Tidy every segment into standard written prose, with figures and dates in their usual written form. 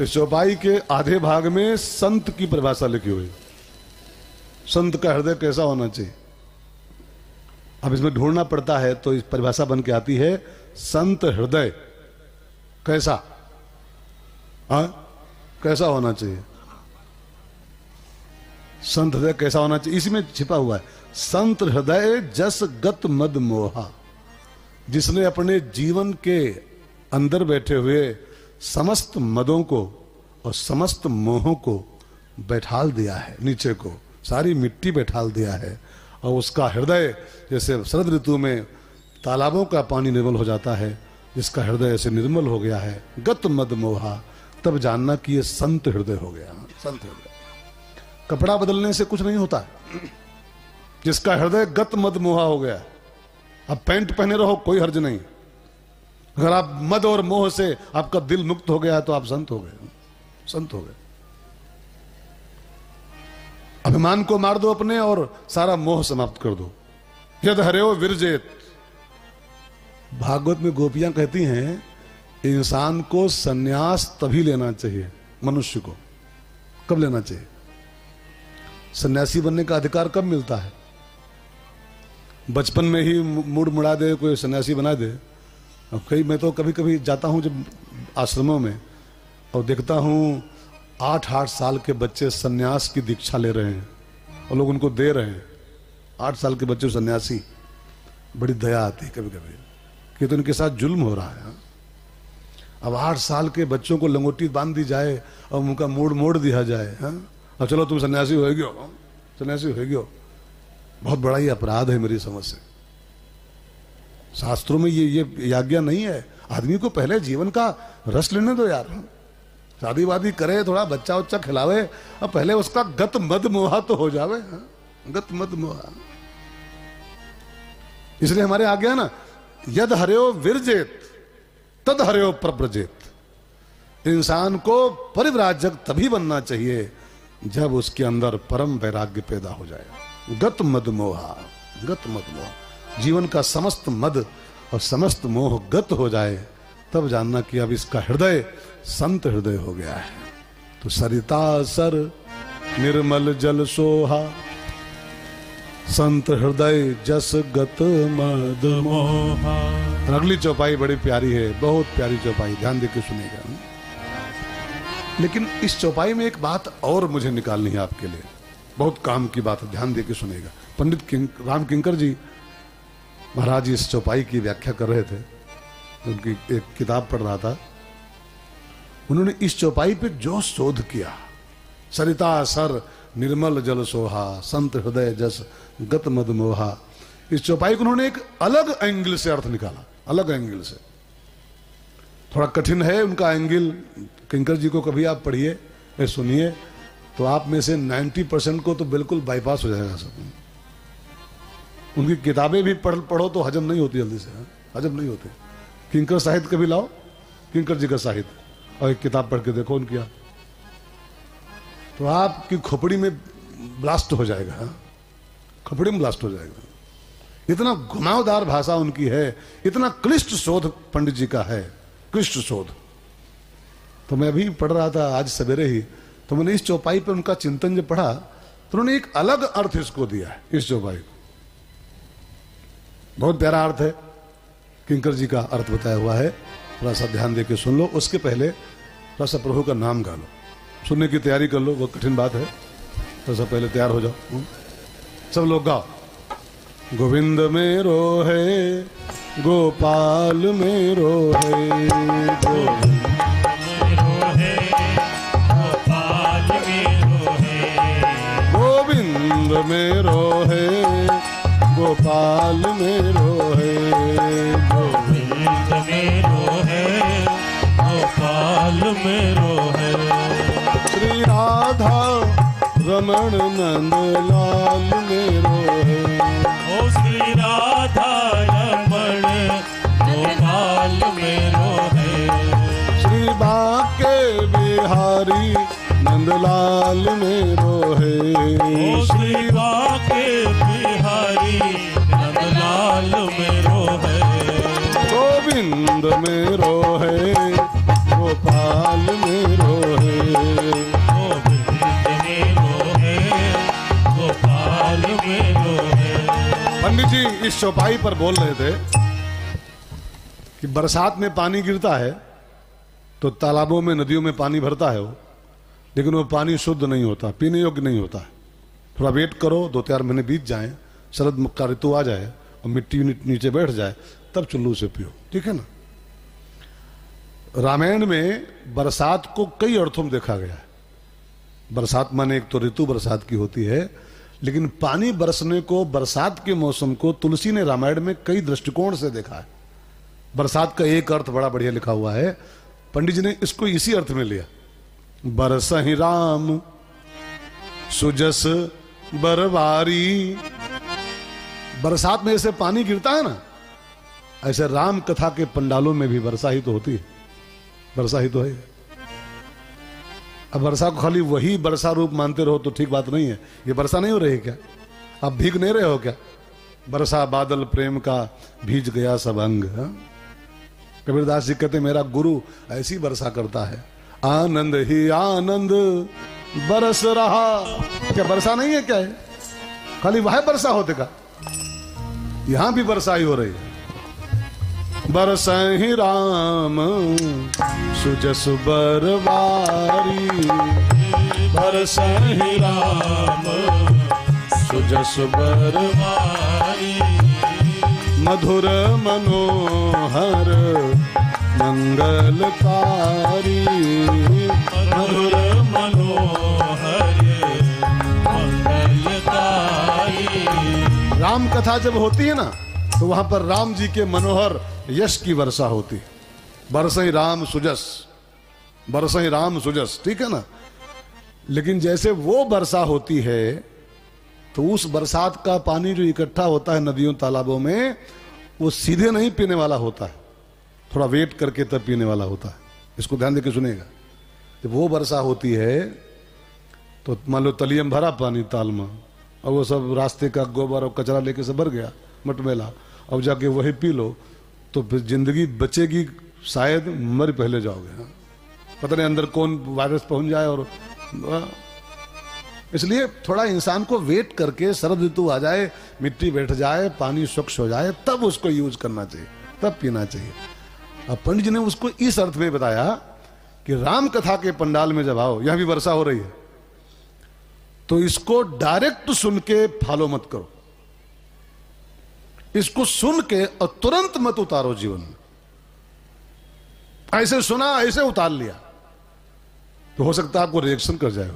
इस चौपाई के आधे भाग में संत की परिभाषा लिखी हुई। संत का हृदय कैसा होना चाहिए, अब इसमें ढूंढना पड़ता है तो इस परिभाषा बन के आती है, संत हृदय कैसा, कैसा होना चाहिए, संत हृदय कैसा होना चाहिए, इसी में छिपा हुआ है। संत हृदय जस गत मद मोहा, जिसने अपने जीवन के अंदर बैठे हुए समस्त मदों को और समस्त मोहों को बैठाल दिया है, नीचे को सारी मिट्टी बैठाल दिया है, और उसका हृदय जैसे शरद ऋतु में तालाबों का पानी निर्मल हो जाता है, जिसका हृदय ऐसे निर्मल हो गया है, गत मद मोहा, तब जानना कि ये संत हृदय हो गया। संत हृदय, कपड़ा बदलने से कुछ नहीं होता है, जिसका हृदय गत मद मोहा हो गया, अब पैंट पहने रहो कोई हर्ज नहीं, अगर आप मद और मोह से आपका दिल मुक्त हो गया तो आप संत हो गए, संत हो गए। अभिमान को मार दो अपने और सारा मोह समाप्त कर दो। यद हरेओ विरजेत, भागवत में गोपियां कहती हैं इंसान को सन्यास तभी लेना चाहिए, मनुष्य को कब लेना चाहिए, सन्यासी बनने का अधिकार कब मिलता है, बचपन में ही मुड़ मुड़ा दे कोई सन्यासी बना दे। अब मैं तो कभी कभी जाता हूं जब आश्रमों में और देखता हूं 8-8 साल के बच्चे सन्यास की दीक्षा ले रहे हैं और लोग उनको दे रहे हैं, 8 साल के बच्चे सन्यासी, बड़ी दया आती है कभी कभी कि तो इनके साथ जुल्म हो रहा है। अब 8 साल के बच्चों को लंगोटी बांध दी जाए और उनका मोड़ दिया जाए, अब चलो तुम सन्यासी होएगी हो, सन्यासी होएगी हो, बहुत बड़ा ही अपराध है मेरी समझ से। शास्त्रों में ये आज्ञा नहीं है। आदमी को पहले जीवन का रस लेने दो यार, शादी वादी करे, थोड़ा बच्चा उच्चा खिलावे, और पहले उसका गत मद मोहा तो हो जावे, गत मद मोहा। इसलिए हमारे आज्ञा ना, यद हरेओ विरजेत तद हरेओ प्रव्रजेत। इंसान को परिव्राजक तभी बनना चाहिए जब उसके अंदर परम वैराग्य पैदा हो जाए। गत मद मोहा, गत मद मोहा, जीवन का समस्त मद और समस्त मोह गत हो जाए, तब जानना कि अब इसका हृदय संत हृदय हो गया है। तो सरिता सर निर्मल जल सोहा, संत हृदय जस गत मद मोहा। अगली चौपाई बड़ी प्यारी है, बहुत प्यारी चौपाई, ध्यान देकर सुनेगा। लेकिन इस चौपाई में एक बात और मुझे निकालनी है आपके लिए, बहुत काम की बात है, ध्यान देकर सुनेगा। पंडित राम किंकर जी महाराज जी इस चौपाई की व्याख्या कर रहे थे, उनकी एक किताब पढ़ रहा था, उन्होंने इस चौपाई पे जो शोध किया, सरिता सर निर्मल जल सोहा, संत हृदय जस गत मद मोहा, इस चौपाई को उन्होंने एक अलग एंगल से अर्थ निकाला, अलग एंगल से। थोड़ा कठिन है उनका एंगल, किंकर जी को कभी आप पढ़िए सुनिए तो आप में से 90% को तो बिल्कुल बाईपास हो जाएगा सब। उनकी किताबें भी पढ़ो तो हजम नहीं होती जल्दी से, हजम नहीं होते। किंकर साहित्य कभी लाओ, किंकर जी का साहित्य, और एक किताब पढ़ के देखो उनकी, तो आपकी खोपड़ी में ब्लास्ट हो जाएगा, खोपड़ी में ब्लास्ट हो जाएगा। इतना घुमावदार भाषा उनकी है, इतना क्लिष्ट शोध पंडित जी का है, क्लिष्ट शोध। तो मैं अभी पढ़ रहा था आज सवेरे ही, तो मैंने इस चौपाई पर उनका चिंतन जब पढ़ा तो उन्होंने एक अलग अर्थ इसको दिया है, इस चौपाई को। बहुत प्यारा अर्थ है, किंकर जी का अर्थ बताया हुआ है, थोड़ा सा ध्यान देके सुन लो। उसके पहले थोड़ा सा प्रभु का नाम गा लो, सुनने की तैयारी कर लो, वो कठिन बात है, थोड़ा सा पहले तैयार हो जाओ। सब लोग गाओ। गोविंद मेरो है, गोपाल मेरो है, गोविंद मेरो है, गोपाल मेरो है, गोविंद मेरो है, गोपाल मेरो है। श्री राधा रमण नंद लाल मेरो है, ओ श्री राधा रमण गोपाल मेरो है। श्री बाके बिहारी नंदलाल मेरो है, ओ श्री बाके बिहारी नंदलाल मेरो है। गोविंद मेरो है, गोपाल मेरो इस चौपाई पर बोल रहे थे कि बरसात में पानी गिरता है तो तालाबों में, नदियों में पानी भरता है वो, लेकिन वो पानी शुद्ध नहीं होता, पीने योग्य नहीं होता है। थोड़ा वेट करो, 2-4 महीने बीत जाएं, शरद का ऋतु आ जाए और मिट्टी नीचे बैठ जाए, तब चुल्लू से पियो, ठीक है ना। रामायण में बरसात को कई अर्थों में देखा गया है। बरसात माने एक तो ऋतु बरसात की होती है, लेकिन पानी बरसने को, बरसात के मौसम को तुलसी ने रामायण में कई दृष्टिकोण से देखा है। बरसात का एक अर्थ बड़ा बढ़िया लिखा हुआ है, पंडित जी ने इसको इसी अर्थ में लिया, बरसहि राम सुजस बरवारी। बरसात में जैसे पानी गिरता है ना, ऐसे राम कथा के पंडालों में भी वर्षा ही तो होती है, वर्षा ही तो है। अब वर्षा को खाली वही वर्षा रूप मानते रहो तो ठीक बात नहीं है। ये वर्षा नहीं हो रही है क्या? आप भीग नहीं रहे हो क्या? बरसा बादल प्रेम का भीज गया सब अंग। कबीरदास जी कहते मेरा गुरु ऐसी वर्षा करता है, आनंद ही आनंद बरस रहा। क्या वर्षा नहीं है क्या है? खाली वह वर्षा होते का, यहां भी वर्षा ही हो रही है। बरसहि राम सुजस बरवारी, बरसहि राम सुजस बरवारी। मधुर मनोहर मंगलकारी, मधुर मनोहर मंगलकारी। राम कथा जब होती है ना, तो वहां पर राम जी के मनोहर यश की वर्षा होती है। बरसहि राम सुजस, बरसहि राम सुजस, ठीक है ना। लेकिन जैसे वो वर्षा होती है तो उस बरसात का पानी जो इकट्ठा होता है नदियों तालाबों में, वो सीधे नहीं पीने वाला होता है, थोड़ा वेट करके तब पीने वाला होता है। इसको ध्यान देके सुनेगा। जब वो वर्षा होती है तो मान लो तलियम भरा पानी ताल में, और वो सब रास्ते का गोबर और कचरा लेके से भर गया मटमेला, अब जाके वही पी लो तो फिर जिंदगी बचेगी, शायद मर पहले जाओगे। हाँ? पता नहीं अंदर कौन वायरस पहुंच जाए। और इसलिए थोड़ा इंसान को वेट करके, शरद ऋतु आ जाए, मिट्टी बैठ जाए, पानी स्वच्छ हो जाए, तब उसको यूज करना चाहिए, तब पीना चाहिए। अब पंडित जी ने उसको इस अर्थ में बताया कि राम कथा के पंडाल में जब आओ, यहां भी वर्षा हो रही है, तो इसको डायरेक्ट सुन के फॉलो मत करो, इसको सुन के और तुरंत मत उतारो जीवन में। ऐसे सुना, ऐसे उतार लिया तो हो सकता है आपको रिएक्शन कर जाए।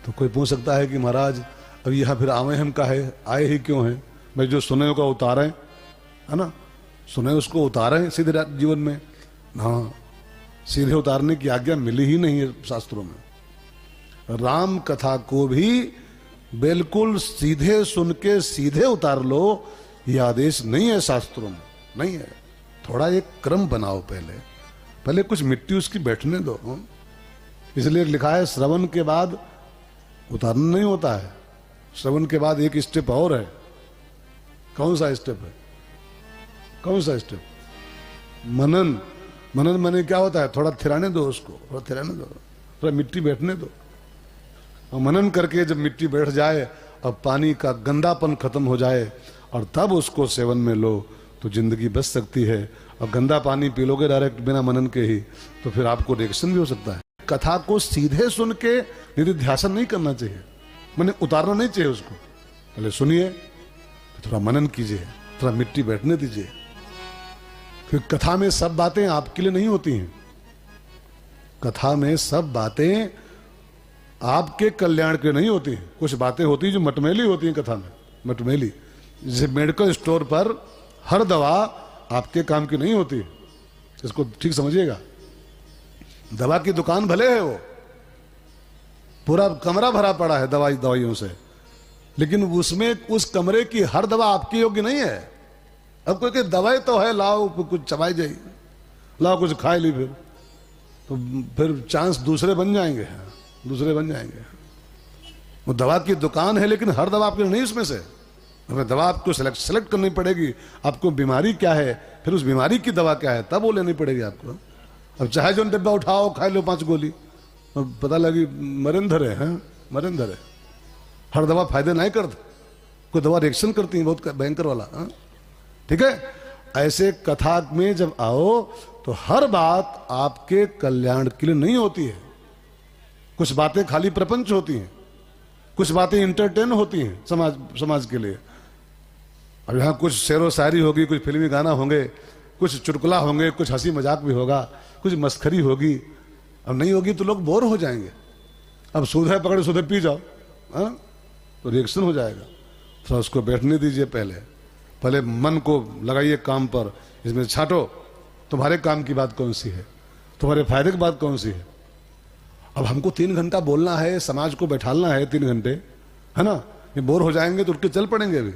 तो कोई पूछ सकता है कि महाराज अब यहां फिर आवे हम का है, आए ही क्यों हैं? भाई जो सुने होगा उतारें, है ना, सुने उसको उतारें सीधे जीवन में। हाँ, सीधे उतारने की आज्ञा मिली ही नहीं है शास्त्रों में। राम कथा को भी बिल्कुल सीधे सुन के सीधे उतार लो, ये आदेश नहीं है शास्त्रों में, नहीं है। थोड़ा एक क्रम बनाओ, पहले कुछ मिट्टी उसकी बैठने दो। इसलिए लिखा है श्रवण के बाद उतारना नहीं होता है, श्रवण के बाद एक स्टेप और है। कौन सा स्टेप है? कौन सा स्टेप? मनन। मनन माने क्या होता है? थोड़ा थिराने दो उसको, थोड़ा थिराने दो, थोड़ा मिट्टी बैठने दो। और मनन करके जब मिट्टी बैठ जाए और पानी का गंदापन खत्म हो जाए और तब उसको सेवन में लो तो जिंदगी बच सकती है। और गंदा पानी पी लोगे डायरेक्ट बिना मनन के ही, तो फिर आपको रिएक्शन भी हो सकता है। कथा को सीधे सुन के निधिध्यासन नहीं करना चाहिए, मैंने उतारना नहीं चाहिए उसको। पहले सुनिए, थोड़ा मनन कीजिए, थोड़ा मिट्टी बैठने दीजिए। फिर कथा में सब बातें आपके लिए नहीं होती हैं। कथा में सब बातें आपके कल्याण के नहीं होती। कुछ बातें होती जो मटमेली होती हैं कथा में, मटमेली। जैसे मेडिकल स्टोर पर हर दवा आपके काम की नहीं होती, इसको ठीक समझिएगा। दवा की दुकान भले है, वो पूरा कमरा भरा पड़ा है दवाइयों से, लेकिन उसमें उस कमरे की हर दवा आपकी योग्य नहीं है। अब कोई दवाई तो है, लाओ कुछ चबाई जाए, लाओ कुछ खाए ली, तो फिर चांस दूसरे बन जाएंगे, दूसरे बन जाएंगे। वो दवा की दुकान है, लेकिन हर दवा आपकी नहीं उसमें से। हमें दवा आपको सेलेक्ट करनी पड़ेगी, आपको बीमारी क्या है, फिर उस बीमारी की दवा क्या है, तब वो लेनी पड़ेगी आपको। अब चाहे जो डिब्बा उठाओ, खा लो 5 गोली, पता लगी मरेंधर है, मरेंधर है। हर दवा फायदे नहीं करता, कोई दवा रिएक्शन करती है बहुत भयंकर वाला, हाँ? ठीक है। ऐसे कथा में जब आओ तो हर बात आपके कल्याण के लिए नहीं होती है। कुछ बातें खाली प्रपंच होती हैं, कुछ बातें इंटरटेन होती हैं समाज के लिए। अब यहाँ कुछ शेरो शायरी होगी, कुछ फिल्मी गाना होंगे, कुछ चुटकुला होंगे, कुछ हंसी मजाक भी होगा, कुछ मस्खरी होगी। अब नहीं होगी तो लोग बोर हो जाएंगे। अब सूधा पकड़े सूधे पी जाओ, हाँ? तो रिएक्शन हो जाएगा। तो उसको बैठने दीजिए, पहले मन को लगाइए काम पर, इसमें छाटो तुम्हारे काम की बात कौन सी है, तुम्हारे फायदे की बात कौन सी है। अब हमको 3 घंटा बोलना है, समाज को बैठालना है 3 घंटे, है ना? ये बोर हो जाएंगे तो उठ के चल पड़ेंगे। अभी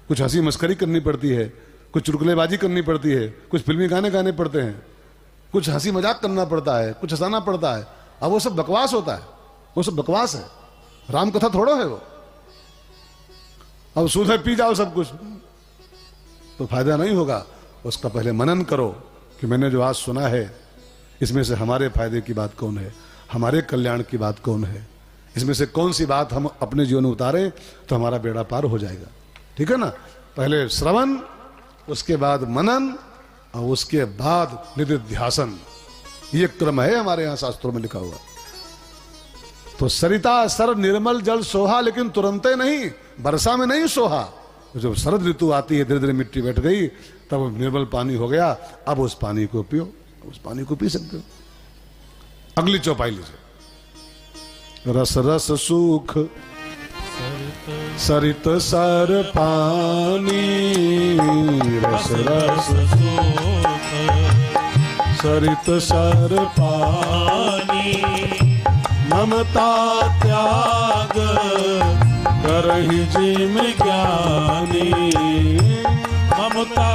कुछ हंसी मस्करी करनी पड़ती है, कुछ चुटकुलेबाजी करनी पड़ती है, कुछ फिल्मी गाने गाने पड़ते हैं, कुछ हंसी मजाक करना पड़ता है, कुछ हंसाना पड़ता है। अब वो सब बकवास होता है, वो सब बकवास है, राम कथा थोड़ा है वो। अब सूद है पी जाओ सब कुछ तो फायदा नहीं होगा। उसका पहले मनन करो कि मैंने जो आज सुना है इसमें से हमारे फायदे की बात कौन है, हमारे कल्याण की बात कौन है, इसमें से कौन सी बात हम अपने जीवन में उतारे तो हमारा बेड़ा पार हो जाएगा। ठीक है ना? पहले श्रवण, उसके बाद मनन और उसके बाद निधिध्यासन। ये क्रम है हमारे यहाँ शास्त्रों में लिखा हुआ। तो सरिता सर निर्मल जल सोहा, लेकिन तुरंत नहीं, वर्षा में नहीं सोहा। जब शरद ऋतु आती है, धीरे धीरे मिट्टी बैठ गई, तब निर्मल पानी हो गया। अब उस पानी को पियो, उस पानी को पी सकते हो। अगली चौपाई लीजिए। रस रस सुख सरित सर पानी, रस रस सुख सरित सर पानी, ममता त्याग करहि जिम ज्ञानी, ममता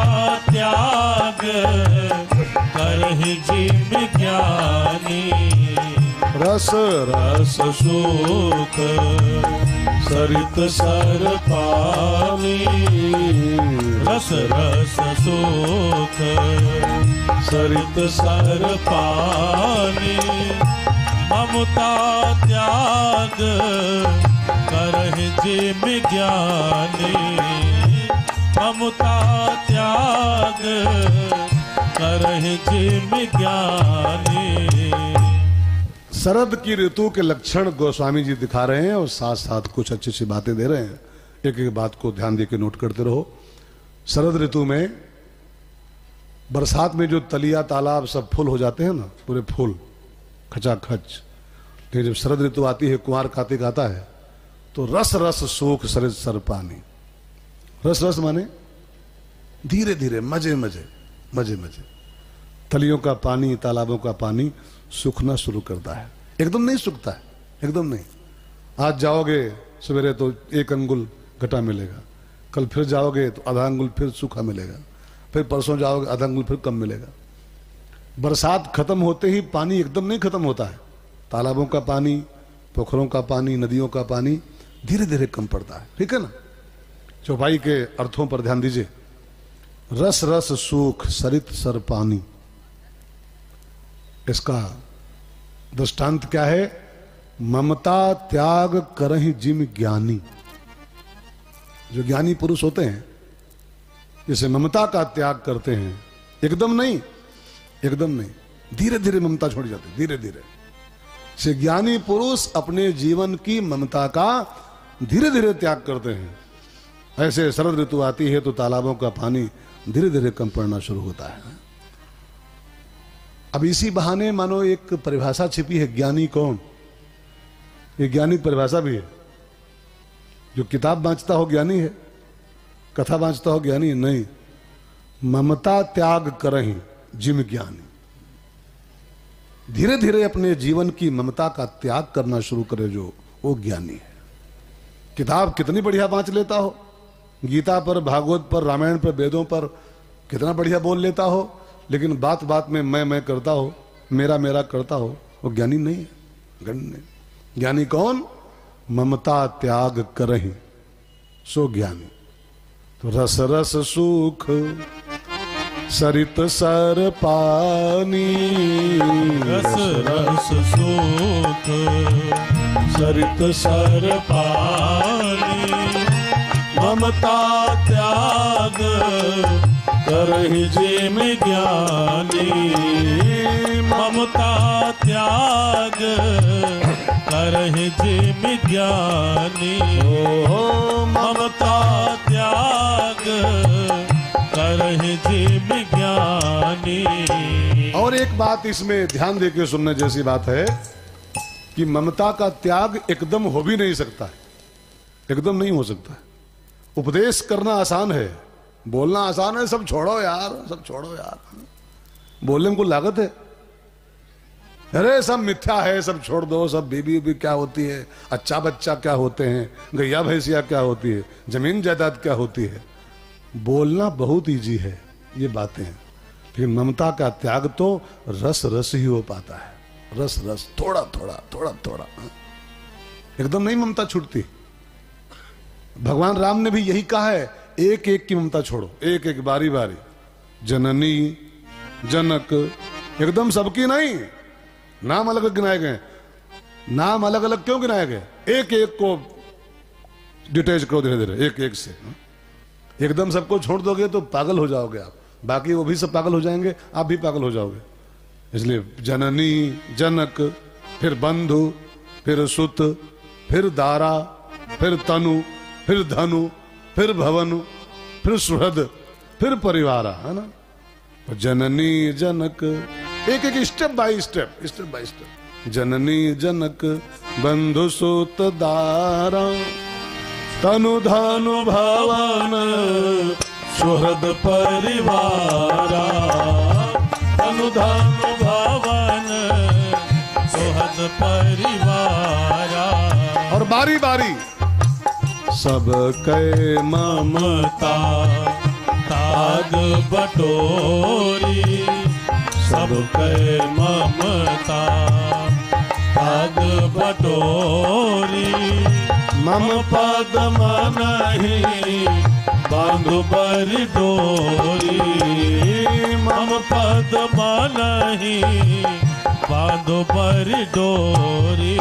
त्याग करहि जिम ज्ञानी, रस रस सुख सरित सर पानी, रस रस सुख सरित सर पानी, ममता त्याग करहि जिम ज्ञानी, ममता त्याग करहि जिम ज्ञानी। शरद की ऋतु के लक्षण गोस्वामी जी दिखा रहे हैं और साथ साथ कुछ अच्छी अच्छी बातें दे रहे हैं। एक एक बात को ध्यान देकर नोट करते रहो। शरद ऋतु में, बरसात में जो तलिया तालाब सब फुल हो जाते हैं ना, पूरे फूल खचाखच। लेकिन जब शरद ऋतु आती है, कुंवार कार्तिक आता है, तो रस रस सूख सरित सर पानी। रस रस माने धीरे धीरे, मजे मजे, मजे मजे। तलियों का पानी, तालाबों का पानी सूखना शुरू करता है। एकदम नहीं सूखता है, एकदम नहीं। आज जाओगे सवेरे तो 1 अंगुल घटा मिलेगा, कल फिर जाओगे तो आधा अंगुल फिर सूखा मिलेगा, फिर परसों जाओगे आधा अंगुल फिर कम मिलेगा। बरसात खत्म होते ही पानी एकदम नहीं खत्म होता है। तालाबों का पानी, पोखरों का पानी, नदियों का पानी धीरे धीरे कम पड़ता है। ठीक है ना? चौपाई के अर्थों पर ध्यान दीजिए। रस रस सूख सरित सर पानी, इसका दृष्टांत क्या है? ममता त्याग करहि जिम ज्ञानी। जो ज्ञानी पुरुष होते हैं, जैसे ममता का त्याग करते हैं, एकदम नहीं, एकदम नहीं, धीरे धीरे ममता छोड़ जाती, धीरे धीरे से ज्ञानी पुरुष अपने जीवन की ममता का धीरे धीरे त्याग करते हैं। ऐसे शरद ऋतु आती है तो तालाबों का पानी धीरे धीरे कम पड़ना शुरू होता है। अब इसी बहाने मानो एक परिभाषा छिपी है, ज्ञानी कौन? ये ज्ञानी परिभाषा भी है। जो किताब बांचता हो ज्ञानी है, कथा बांचता हो ज्ञानी है? नहीं। ममता त्याग करहि जिम ज्ञानी। धीरे धीरे अपने जीवन की ममता का त्याग करना शुरू करे जो, वो ज्ञानी है। किताब कितनी बढ़िया बांच लेता हो, गीता पर, भागवत पर, रामायण पर, वेदों पर कितना बढ़िया बोल लेता हो, लेकिन बात बात में मैं करता हो, मेरा मेरा करता हो, वो ज्ञानी नहीं है, ज्ञानी नहीं। ज्ञानी कौन? ममता त्याग करहि सो ज्ञानी। तो रस रस सुख सरित सर पानी, रस रस सुख सरित सर पानी, ममता त्याग करहि जे में ज्ञानी, ममता त्याग करहि जे में ज्ञानी, ममता त्याग करहि जे में ज्ञानी। और एक बात इसमें ध्यान देके सुनने जैसी बात है कि ममता का त्याग एकदम हो भी नहीं सकता है, एकदम नहीं हो सकता है। उपदेश करना आसान है, बोलना आसान है, सब छोड़ो यार, सब छोड़ो यार, बोलने में कोई लागत है? अरे सब मिथ्या है, सब छोड़ दो, सब बीबी भी क्या होती है, अच्छा बच्चा क्या होते हैं, गैया भैंसिया क्या होती है, जमीन जायदाद क्या होती है। बोलना बहुत इजी है ये बातें हैं, लेकिन ममता का त्याग तो रस रस ही हो पाता है, रस रस, थोड़ा थोड़ा थोड़ा थोड़ा, एकदम नहीं ममता छूटती। भगवान राम ने भी यही कहा है, एक एक की ममता छोड़ो, एक एक बारी बारी, जननी जनक, एकदम सबकी नहीं, नाम अलग अलग गिनाए गए। नाम अलग अलग क्यों गिनाए गए? एक एक को डिटेच करो धीरे धीरे, एक एक से। एकदम सबको छोड़ दोगे तो पागल हो जाओगे आप, बाकी वो भी सब पागल हो जाएंगे, आप भी पागल हो जाओगे। इसलिए जननी जनक, फिर बंधु, फिर सुत, फिर दारा, फिर तनु, फिर धनु, फिर भवन, फिर सुहृद, फिर परिवार, है ना। जननी जनक, एक एक step by step, step by step. जननी जनक बंधु सुत दारा, तनु धनु भवन, सुहृद परिवारा, तनु धनु भवन, सुहृद परिवारा। और बारी बारी सब कै ममता ताग बटोरी, सब कै ममता ताग बटोरी। मम पद मनहि बांधु बरि डोरी, मम पद मनहि बांधु बरि डोरी।